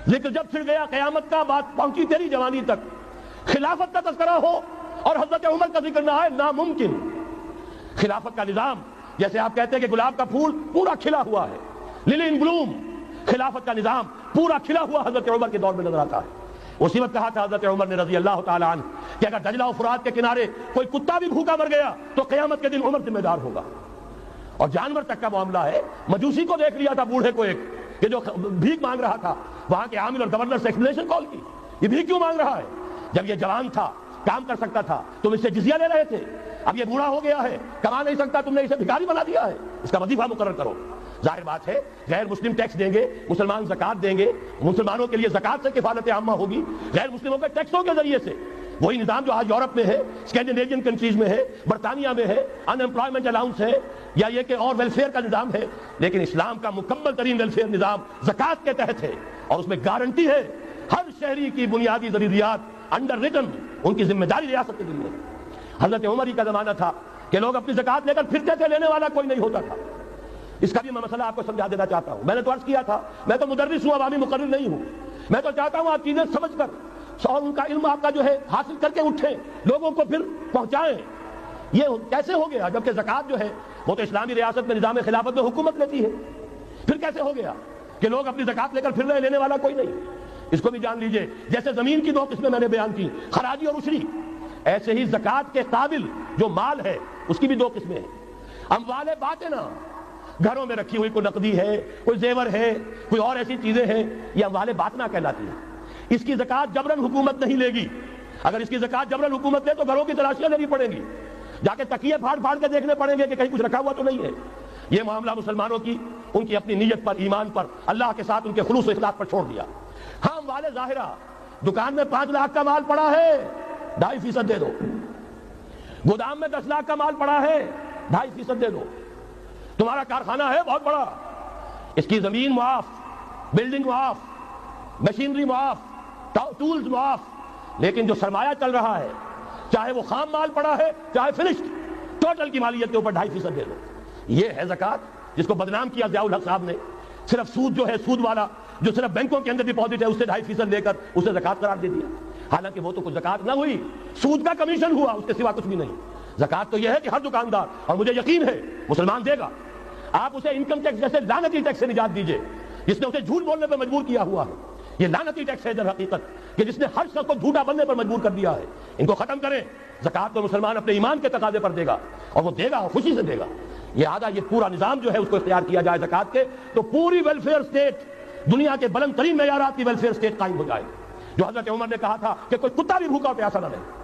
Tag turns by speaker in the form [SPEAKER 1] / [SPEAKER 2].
[SPEAKER 1] ذکر جب پھر گیا قیامت کا، بات پہنچی تیری جوانی تک، خلافت کا تذکرہ ہو اور حضرت عمر کا ذکر نہ آئے، ناممکن۔ خلافت کا نظام، جیسے آپ کہتے ہیں کہ گلاب کا پھول پورا کھلا ہوا ہے، للی ان بلوم، خلافت کا نظام پورا کھلا ہوا حضرت عمر کے دور میں نظر آتا ہے۔ اسی وقت کہا تھا حضرت عمر نے رضی اللہ تعالی عنہ کہ اگر دجلہ و فرات کے کنارے کوئی کتا بھی بھوکا مر گیا تو قیامت کے دن عمر ذمہ دار ہوگا۔ اور جانور تک کا معاملہ ہے، مجوسی کو دیکھ لیا تھا، بوڑھے کو، ایک کہ جو بھیک مانگ رہا تھا، وہاں کے عامل اور گورنر سے ایکسپلینیشن کال کی، یہ بھیک کیوں مانگ رہا ہے؟ جب یہ جوان تھا، کام کر سکتا تھا، تم اس سے جزیہ لے رہے تھے، اب یہ بوڑھا ہو گیا ہے، کما نہیں سکتا، تم نے اسے بھکاری بنا دیا ہے، اس کا وظیفہ مقرر کرو۔ ظاہر بات ہے غیر مسلم ٹیکس دیں گے، مسلمان زکات دیں گے، مسلمانوں کے لیے زکات سے کفالت عامہ ہوگی، غیر مسلموں کے ٹیکسوں کے ذریعے سے۔ وہی نظام جو آج یورپ میں ہے، اسکینڈینیوین کنٹریز میں ہے، برطانیہ میں ہے، ان امپلائمنٹ الاؤنس ہے، یا یہ کہ اور ویلفیئر کا نظام ہے، لیکن اسلام کا مکمل ترین ویلفیئر نظام زکات کے تحت ہے، اور اس میں گارنٹی ہے ہر شہری کی بنیادی ضروریات انڈر ریٹن، ان کی ذمہ داری ریاست کے ذمہ۔ حضرت عمر ہی کا زمانہ تھا کہ لوگ اپنی زکات لے کر پھرتے تھے، لینے والا کوئی نہیں ہوتا تھا۔ اس کا بھی میں مسئلہ آپ کو سمجھا دینا چاہتا ہوں۔ میں نے تو عرض کیا تھا، میں تو مدرس ہوں، عوامی مقرر نہیں ہوں، میں تو چاہتا ہوں آپ چیزیں سمجھ کر اور ان کا علم آپ کا جو ہے حاصل کر کے اٹھیں، لوگوں کو پھر پہنچائیں۔ یہ کیسے ہو گیا جبکہ زکات جو ہے وہ تو اسلامی ریاست میں نظام خلافت میں حکومت لیتی ہے، پھر کیسے ہو گیا کہ لوگ اپنی زکات لے کر پھر رہے، لینے والا کوئی نہیں؟ اس کو بھی جان لیجئے، جیسے زمین کی دو قسمیں میں نے بیان کی، خراجی اور عشری، ایسے ہی زکات کے قابل جو مال ہے اس کی بھی دو قسمیں ہیں۔ اموال باطنہ، گھروں میں رکھی ہوئی کوئی نقدی ہے، کوئی زیور ہے، کوئی اور ایسی چیزیں ہیں، یہ اموال باطنہ کہلاتی ہیں۔ اس کی زکات جبراً حکومت نہیں لے گی، اگر اس کی زکات جبراً حکومت لے تو گھروں کی تلاشیاں لینی پڑیں گی، جا کے تکیے پھاڑ پھاڑ کے دیکھنے پڑیں گے کہ کہیں کچھ رکھا ہوا تو نہیں ہے۔ یہ معاملہ مسلمانوں کی ان کی اپنی نیت پر، ایمان پر، اللہ کے ساتھ ان کے خلوص و اخلاص پر چھوڑ دیا۔ ہاں اموال ظاہرہ، دکان میں 5 لاکھ کا مال پڑا ہے، 2.5% دے دو، گودام میں 10 لاکھ کا مال پڑا ہے، 2.5% دے دو، تمہارا کارخانہ ہے بہت بڑا، اس کی زمین معاف، بلڈنگ معاف، مشینری معاف، ٹولز معاف، لیکن جو سرمایہ چل رہا ہے، چاہے وہ خام مال پڑا ہے چاہے فنشڈ، ٹوٹل کی مالیت کے اوپر 2.5% دے دو۔ یہ ہے زکات، جس کو بدنام کیا ضیاء الحق صاحب نے۔ صرف سود جو ہے، سود والا جو صرف بینکوں کے اندر ڈپازٹ ہے، اس سے 2.5% لے کر اسے زکات قرار دے دیا، حالانکہ وہ تو کچھ زکات نہ ہوئی، سود کا کمیشن ہوا، اس کے سوا کچھ بھی نہیں۔ زکات تو یہ ہے کہ ہر دکاندار، اور مجھے یقین ہے مسلمان دے گا، آپ اسے انکم ٹیکس جیسے لعنتی ٹیکس سے نجات دیجئے، جس نے اسے جھوٹ بولنے پر مجبور کیا ہوا ہے۔ یہ لعنتی ٹیکس ہے در حقیقت کہ جس نے ہر شخص کو جھوٹا بننے پر مجبور کر دیا ہے۔ ان کو ختم کریں۔ زکات تو مسلمان اپنے ایمان کے تقاضے پر دے گا، اور وہ دے گا اور خوشی سے دے گا۔ یہ آدھا یہ پورا نظام جو ہے اس کو اختیار کیا جائے زکات کے، تو پوری ویلفیئر سٹیٹ، دنیا کے بلند ترین معیارات کی ویلفیئر سٹیٹ قائم ہو جائے، جو حضرت عمر نے کہا تھا کہ کوئی کتا بھی بھوکا پیاسا نہ رہے۔